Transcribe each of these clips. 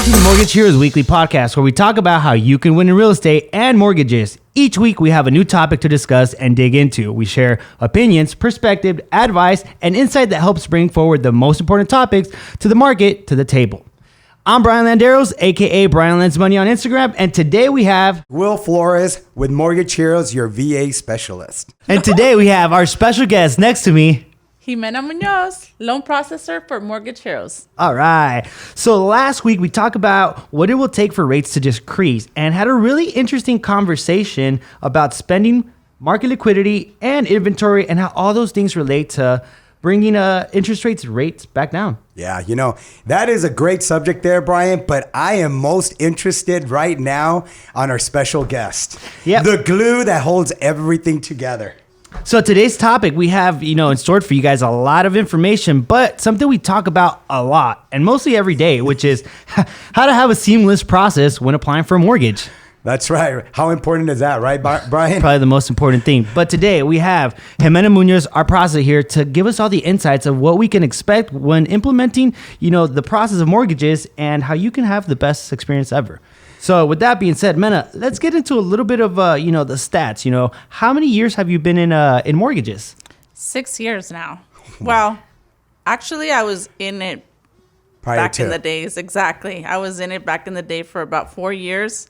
to the Mortgage Heroes Weekly Podcast, where we talk about how you can win in real estate and mortgages. Each week, we have a new topic to discuss and dig into. We share opinions, perspective, advice, and insight that helps bring forward the most important topics to the market, to the table. I'm Brian Landeros, a.k.a. Brian Lends Money on Instagram, and today we have... Will Flores with Mortgage Heroes, your VA specialist. And today we have our special guest next to me, Ximena Munoz, loan processor for Mortgage Heroes. All right. So last week we talked about what it will take for rates to decrease and had a really interesting conversation about spending, market liquidity, and inventory and how all those things relate to bringing interest rates back down. Yeah, you know, that is a great subject there, Brian, but I am most interested right now on our special guest. Yep. The glue that holds everything together. So today's topic, we have, in store for you guys a lot of information, but something we talk about a lot and mostly every day, which is how to have a seamless process when applying for a mortgage. That's right. How important is that, right, Brian? Probably the most important thing. But today we have Ximena Munoz, our processor here, to give us all the insights of what we can expect when implementing, the process of mortgages and how you can have the best experience ever. So with that being said, Mena, let's get into a little bit of, the stats. How many years have you been in mortgages? 6 years now. Well, actually, I was in it back in the days. Exactly. I was in it back in the day for about 4 years.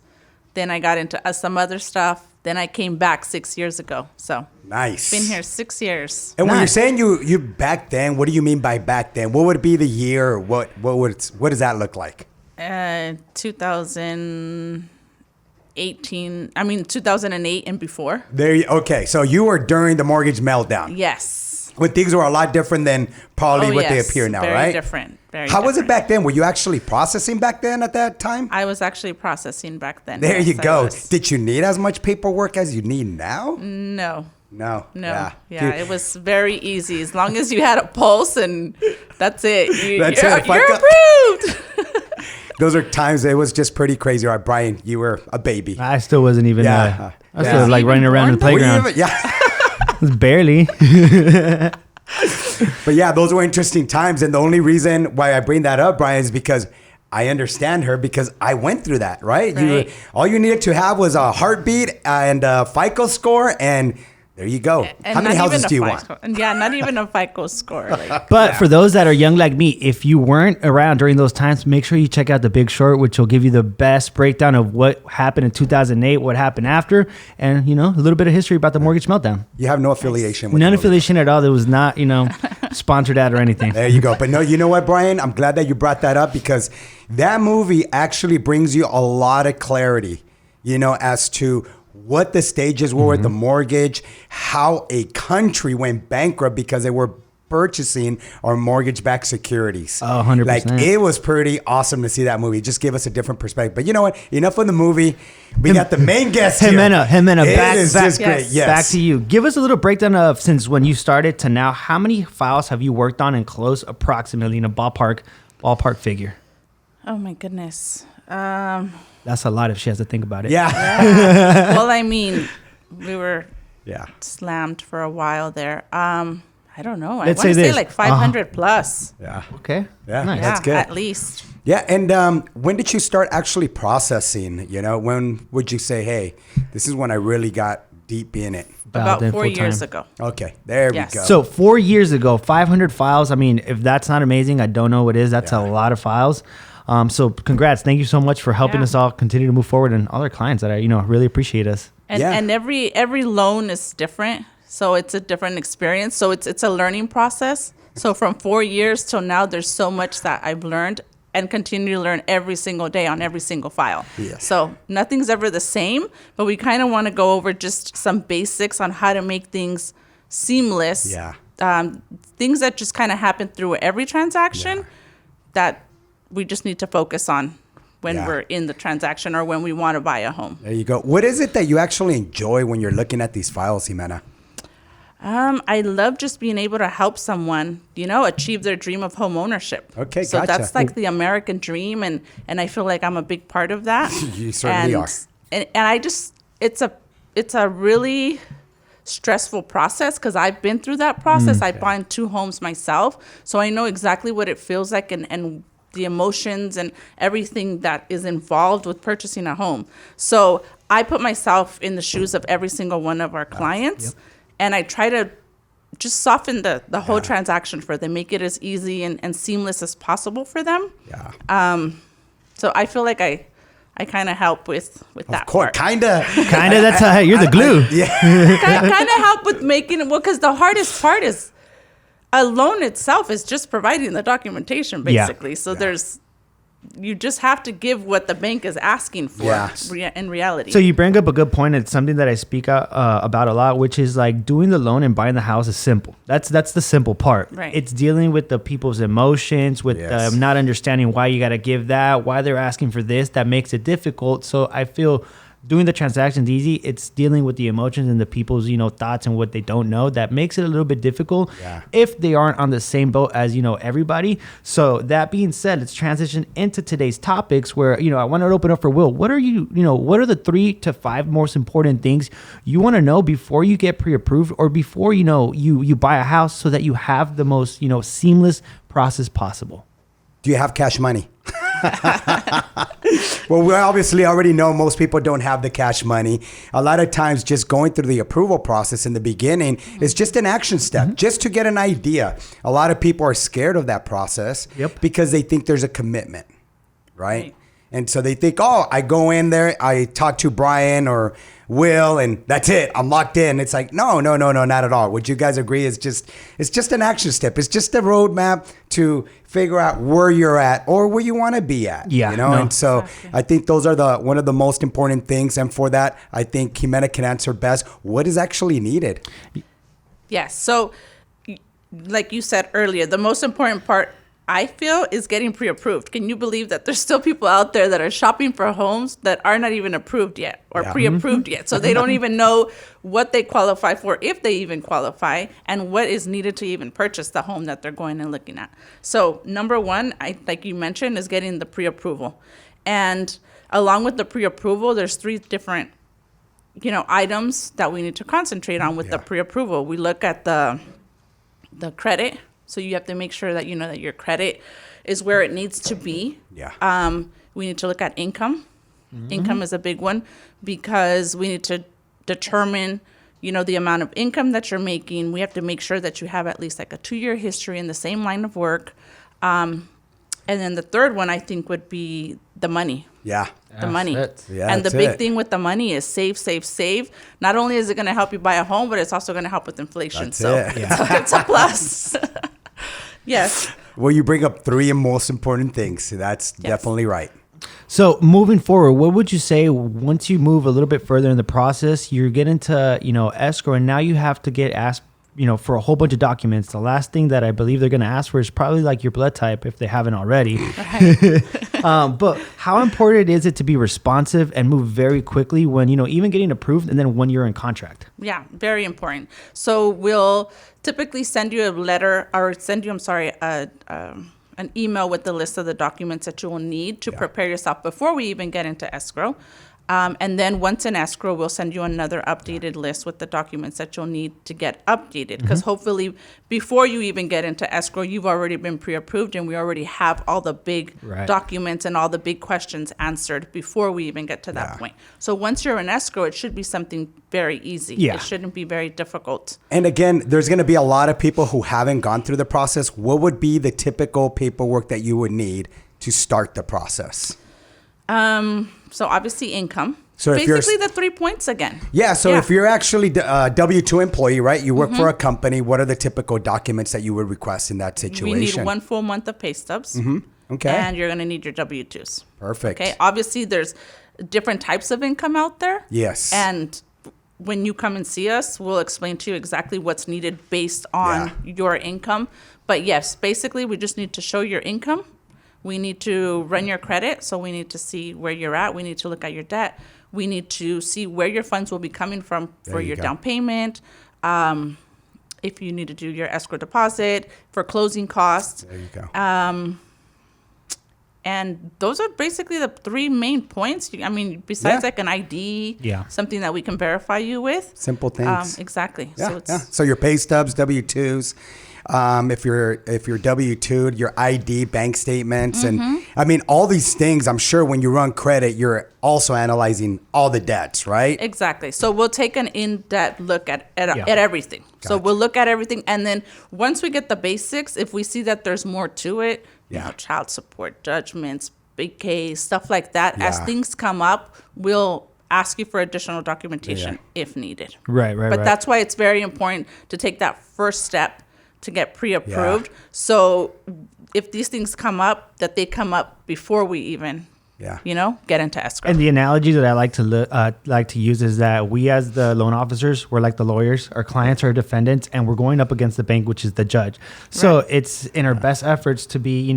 Then I got into some other stuff. Then I came back 6 years ago. So nice. Been here 6 years. And when you're saying you back then, what do you mean by back then? What would be the year? Or what does that look like? 2008 and before. Okay, so you were during the mortgage meltdown. Yes. When things were a lot different than probably what they appear now, very right? Different. How was it back then? Were you actually processing back then at that time? I was actually processing back then. There you go. Did you need as much paperwork as you need now? No. Yeah, it was very easy. As long as you had a pulse and that's it. You're approved. Those are times it was just pretty crazy. All right, Brian, you were a baby. I still wasn't even. I was still running around in the playground. Barely. But yeah, those were interesting times. And the only reason why I bring that up, Brian, is because I understand her because I went through that, right? All you needed to have was a heartbeat and a FICO score, and there you go. And how many houses do you want? Yeah, not even a FICO score. But for those that are young like me, if you weren't around during those times, make sure you check out The Big Short, which will give you the best breakdown of what happened in 2008, what happened after, and, a little bit of history about the mortgage meltdown. You have no affiliation with None affiliation at all. That was not, sponsored ad or anything. There you go. But no, you know what, Brian? I'm glad that you brought that up because that movie actually brings you a lot of clarity, as to what the stages were with the mortgage, how a country went bankrupt because they were purchasing our mortgage-backed securities. Oh, 100%. Like, it was pretty awesome to see that movie. Just give us a different perspective. But you know what? Enough of the movie. We got the main guest here. Ximena, back to you. Give us a little breakdown of, since when you started to now, how many files have you worked on and closed approximately in a ballpark figure? Oh, my goodness. That's a lot if she has to think about it. Yeah. Well, we were slammed for a while there. I don't know. I want to say like 500 plus. Yeah. Okay. Yeah, nice. That's good. At least. Yeah, and when did you start actually processing? When would you say, hey, this is when I really got deep in it? About 4 years ago. Okay, there we go. So 4 years ago, 500 files. I mean, if that's not amazing, I don't know what is. That's a lot of files. So congrats. Thank you so much for helping us all continue to move forward, and all our clients that really appreciate us. And every loan is different. So it's a different experience. So it's a learning process. So from 4 years till now, there's so much that I've learned and continue to learn every single day on every single file. Yeah. So nothing's ever the same, but we kind of want to go over just some basics on how to make things seamless. Yeah. Things that just kind of happen through every transaction that we just need to focus on when we're in the transaction or when we want to buy a home. There you go. What is it that you actually enjoy when you're looking at these files, Ximena? I love just being able to help someone, achieve their dream of home ownership. Okay, so gotcha. that's like the American dream, and I feel like I'm a big part of that. You certainly are. And I just, it's a really stressful process because I've been through that process. I bought 2 homes myself, so I know exactly what it feels like and the emotions and everything that is involved with purchasing a home. So I put myself in the shoes of every single one of our clients, and I try to just soften the whole transaction for them, make it as easy and seamless as possible for them. Yeah. So I feel like I kind of help with that Of course, part. kind of. That's how you're the glue. kind of help with making it, well, because the hardest part is a loan itself is just providing the documentation, basically. So you just have to give what the bank is asking for in reality. So you bring up a good point. It's something that I speak about a lot, which is like doing the loan and buying the house is simple. That's the simple part. Right. It's dealing with the people's emotions, with not understanding why you got to give that, why they're asking for this. That makes it difficult. So I feel doing the transactions easy. It's dealing with the emotions and the people's, thoughts and what they don't know. That makes it a little bit difficult if they aren't on the same boat as, everybody. So that being said, let's transition into today's topics where, I want to open up for Will. What are what are the 3 to 5 most important things you want to know before you get pre-approved or before, you buy a house so that you have the most, seamless process possible? Do you have cash money? Well, we obviously already know most people don't have the cash money. A lot of times just going through the approval process in the beginning is just an action step, just to get an idea. A lot of people are scared of that process because they think there's a commitment, right? And so they think, oh, I go in there, I talk to Brian or Will, and that's it. I'm locked in. It's like, no, not at all. Would you guys agree? It's just an action step. It's just a roadmap to figure out where you're at or where you want to be at. Yeah. And so I think those are one of the most important things. And for that, I think Ximena can answer best what is actually needed. Yes. So like you said earlier, the most important part I feel is getting pre-approved. Can you believe that there's still people out there that are shopping for homes that are not even approved yet or pre-approved yet? So they don't even know what they qualify for, if they even qualify, and what is needed to even purchase the home that they're going and looking at. So number one, like you mentioned, is getting the pre-approval. And along with the pre-approval, there's 3 different, items that we need to concentrate on with the pre-approval. We look at the credit. So you have to make sure that that your credit is where it needs to be. Yeah. We need to look at income. Income is a big one because we need to determine, the amount of income that you're making. We have to make sure that you have at least like a 2-year history in the same line of work. And then the third one I think would be the money. Yeah. The money. Yeah, and the big thing with the money is save. Not only is it going to help you buy a home, but it's also going to help with inflation. It's a plus. Yes. Well, you bring up 3 most important things. That's definitely right. So moving forward, what would you say once you move a little bit further in the process, you're getting to, escrow, and now you have to get asked, for a whole bunch of documents. The last thing that I believe they're going to ask for is probably like your blood type if they haven't already. Right. But how important is it to be responsive and move very quickly when, even getting approved and then when you're in contract? Yeah, very important. So we'll typically send you a letter or an email with the list of the documents that you will need to prepare yourself before we even get into escrow. And then once in escrow, we'll send you another updated list with the documents that you'll need to get updated. Because hopefully before you even get into escrow, you've already been pre-approved and we already have all the big documents and all the big questions answered before we even get to that point. So once you're in escrow, it should be something very easy. Yeah. It shouldn't be very difficult. And again, there's going to be a lot of people who haven't gone through the process. What would be the typical paperwork that you would need to start the process? So obviously income. So basically the 3 points again. Yeah. So if you're actually a W-2 employee, right? You work for a company. What are the typical documents that you would request in that situation? We need 1 full month of pay stubs. Okay. And you're going to need your W-2s. Perfect. Okay. Obviously there's different types of income out there. Yes. And when you come and see us, we'll explain to you exactly what's needed based on your income. But yes, basically we just need to show your income. We need to run your credit, so we need to see where you're at. We need to look at your debt. We need to see where your funds will be coming from for your down payment. If you need to do your escrow deposit, for closing costs. There you go. And those are basically the 3 main points. I mean, besides like an ID, something that we can verify you with. Simple things. Exactly. Yeah, so your pay stubs, W-2s. if you're W-2'd, your ID, bank statements, and I mean all these things. I'm sure when you run credit, you're also analyzing all the debts, right? Exactly. So we'll take an in-depth look at everything. Gotcha. So we'll look at everything, and then once we get the basics, if we see that there's more to it, child support, judgments, big case, stuff like that. As things come up, we'll ask you for additional documentation if needed. Right. But that's why it's very important to take that first step to get pre-approved. So if these things come up, that they come up before we even, get into escrow. And the analogy that I like to use is that we, as the loan officers, we're like the lawyers. Our clients are defendants, and we're going up against the bank, which is the judge. So it's in our best efforts to be,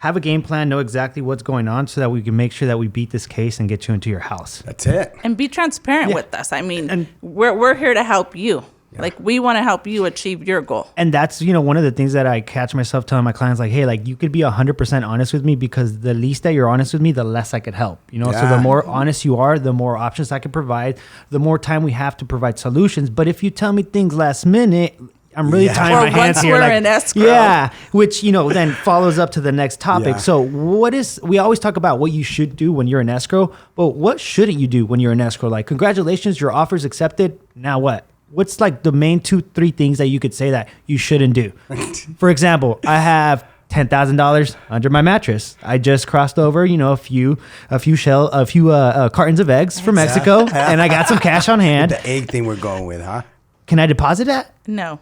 have a game plan, know exactly what's going on, so that we can make sure that we beat this case and get you into your house. That's it. And be transparent with us. I mean, we're here to help you. Yeah. Like, we want to help you achieve your goal. And that's, one of the things that I catch myself telling my clients, like, hey, like, you could be 100% honest with me, because the least that you're honest with me, the less I could help. So the more honest you are, the more options I can provide, the more time we have to provide solutions. But if you tell me things last minute, I'm really tying my hands here. We're in escrow. Yeah, which, then follows up to the next topic. Yeah. So we always talk about what you should do when you're in escrow, but what shouldn't you do when you're in escrow? Like, congratulations, your offer's accepted. Now what? What's like the main 2-3 things that you could say that you shouldn't do? For example, I have $10,000 under my mattress. I just crossed over, a few cartons of eggs from Mexico, and I got some cash on hand. The egg thing we're going with, huh? Can I deposit that? No.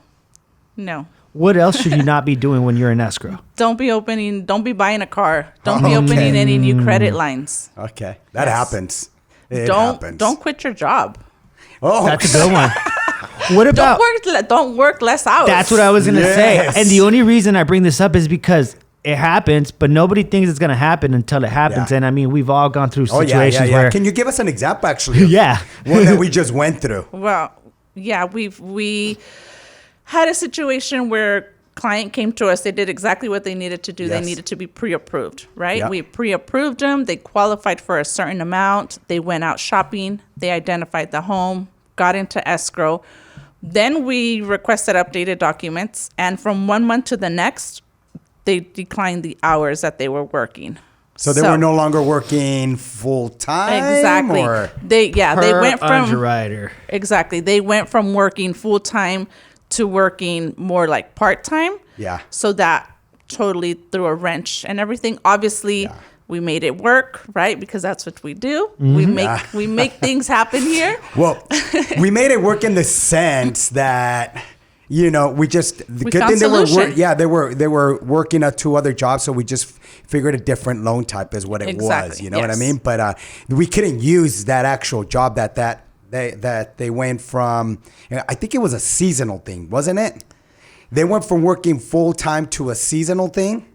What else should you not be doing when you're in escrow? Don't be buying a car. Don't be opening any new credit lines. Okay. That happens. Don't quit your job. Oh, that's a good one. What about don't work less hours? That's what I was going to say. And the only reason I bring this up is because it happens, but nobody thinks it's going to happen until it happens. Yeah. And I mean, we've all gone through situations where... Can you give us an example, actually? One that we just went through. Well, we had a situation where client came to us. They did exactly what they needed to do. Yes. They needed to be pre-approved, right? Yep. We pre-approved them. They qualified for a certain amount. They went out shopping. They identified the home, got into escrow. Then we requested updated documents. And from 1 month to the next, they declined the hours that they were working. So they were no longer working full time? Exactly. They went from underwriter. Exactly. They went from working full time to working more like part-time. Yeah. So that totally threw a wrench and everything. Obviously, we made it work, right? Because that's what we do. Mm-hmm. We make things happen here. Well, we made it work in the sense that, we just the we good found thing they were working at 2 other jobs, so we just figured a different loan type is what it was. You know what I mean? But we couldn't use that actual job that they went from. I think it was a seasonal thing, wasn't it? They went from working full time to a seasonal thing.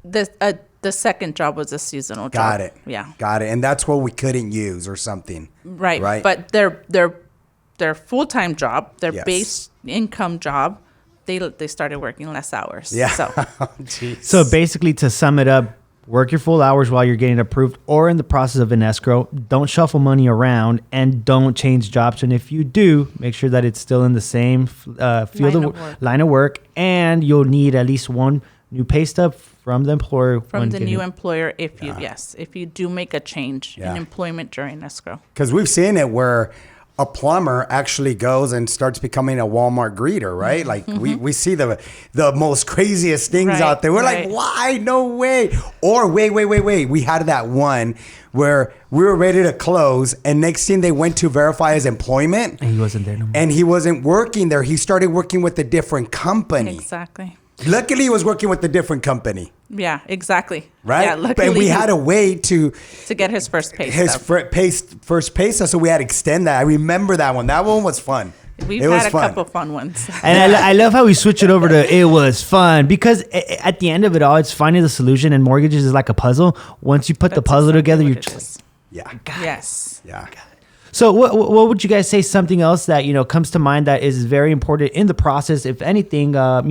The second job was a seasonal job. Got it. Yeah. Got it. And that's what we couldn't use or something. Right. But their full-time job, their base income job, they started working less hours. Yeah. So basically, to sum it up, work your full hours while you're getting approved or in the process of an escrow. Don't shuffle money around and don't change jobs. And if you do, make sure that it's still in the same line of work. And you'll need at least one new pay stub from the employer. From the new employer, if you do make a change in employment during escrow. Because we've seen it where a plumber actually goes and starts becoming a Walmart greeter, right? Like we see the most craziest things out there. We're like, why? No way. Or wait. We had that one where we were ready to close, and next thing they went to verify his employment. And he wasn't there no more. And he wasn't working there. He started working with a different company. Exactly. Luckily, he was working with a different company. Yeah, exactly. Right? Yeah, luckily. And we had a way to get his first pay first pay stub, so we had to extend that. I remember that one. That one was fun. We've had a couple fun ones. And I love how we switch it over to it was fun, because at the end of it all, it's finding the solution, and mortgages is like a puzzle. Once you put the puzzle together, you're just like, yes. Yeah. So what would you guys say, something else that, comes to mind that is very important in the process? If anything, I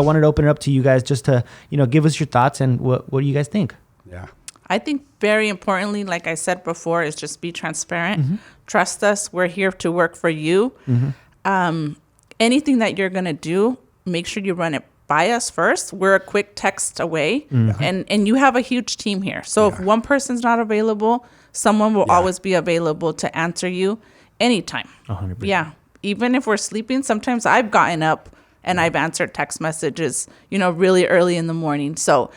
wanted to open it up to you guys just to, give us your thoughts and what do you guys think? Yeah. I think very importantly, like I said before, is just be transparent. Mm-hmm. Trust us. We're here to work for you. Mm-hmm. Anything that you're going to do, make sure you run it by us first, we're a quick text away, and you have a huge team here. So if one person's not available, someone will always be available to answer you anytime. 100%. Yeah. Even if we're sleeping, sometimes I've gotten up and I've answered text messages, really early in the morning. So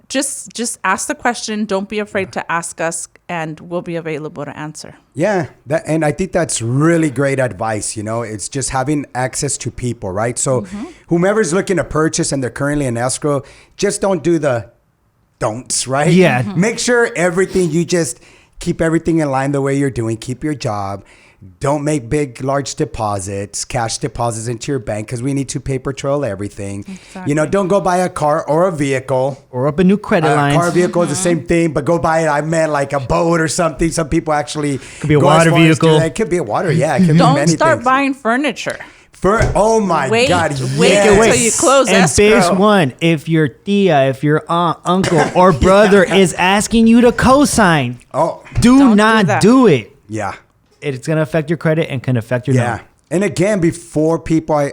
just ask the question. Don't be afraid to ask us, and we'll be available to answer. Yeah, and I think that's really great advice. It's just having access to people, right? So whomever's looking to purchase and they're currently in escrow, just don't do the don'ts, right? Yeah. Make sure you just keep everything in line the way you're doing. Keep your job. Don't make large deposits, cash deposits into your bank, because we need to paper trail everything. Exactly. Don't go buy a car or a vehicle. Or up a new credit line. A car vehicle is the same thing, but go buy it. I meant like a boat or something. Some people actually could be a water vehicle. It could be a water, yeah. It could be Don't many start things. buying furniture. Oh my Wait God! until you close and escrow. phase one, if your tia, if your aunt, uncle, or brother is asking you to co-sign, Oh, do Don't not do do it. yeah. It's going to affect your credit and can affect your Yeah. number. And again, before people,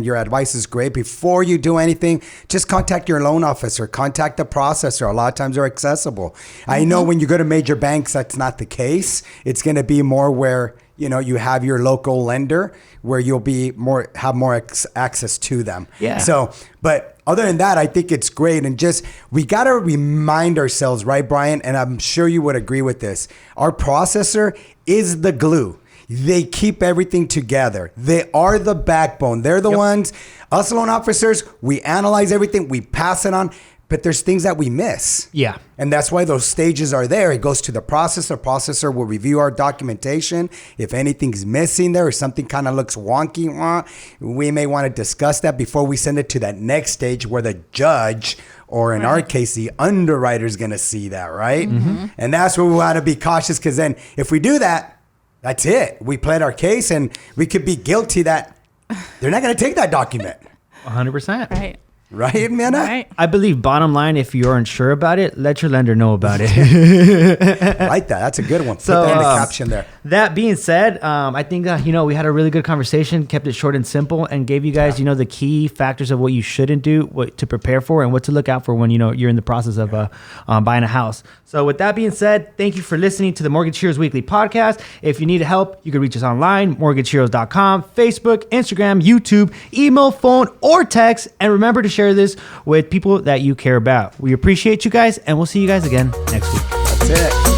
your advice is great. Before you do anything, just contact your loan officer, contact the processor. A lot of times they're accessible. I know when you go to major banks, that's not the case. It's going to be more where, you have your local lender where you'll have more access to them. Yeah. So, but other than that, I think it's great. And we got to remind ourselves, right, Brian? And I'm sure you would agree with this. Our processor is the glue. They keep everything together. They are the backbone. They're the ones, us loan officers, we analyze everything, we pass it on, but there's things that we miss. Yeah. And that's why those stages are there. It goes to the processor. Processor will review our documentation. If anything's missing there or something kind of looks wonky, we may want to discuss that before we send it to that next stage where the judge, or in our case, the underwriter is going to see that, right? And that's where we want to be cautious, because then if we do that, that's it. We pled our case and we could be guilty that they're not going to take that document. 100%. Right. Right, Ximena? Right. I believe bottom line, if you're unsure about it, let your lender know about it. I like that. That's a good one. Put So, that in the caption there. That being said, I think, we had a really good conversation, kept it short and simple, and gave you guys, the key factors of what you shouldn't do, what to prepare for, and what to look out for when, you're in the process of buying a house. So with that being said, thank you for listening to the Mortgage Heroes Weekly Podcast. If you need help, you can reach us online, mortgageheroes.com, Facebook, Instagram, YouTube, email, phone, or text. And remember to share this with people that you care about. We appreciate you guys, and we'll see you guys again next week. That's it.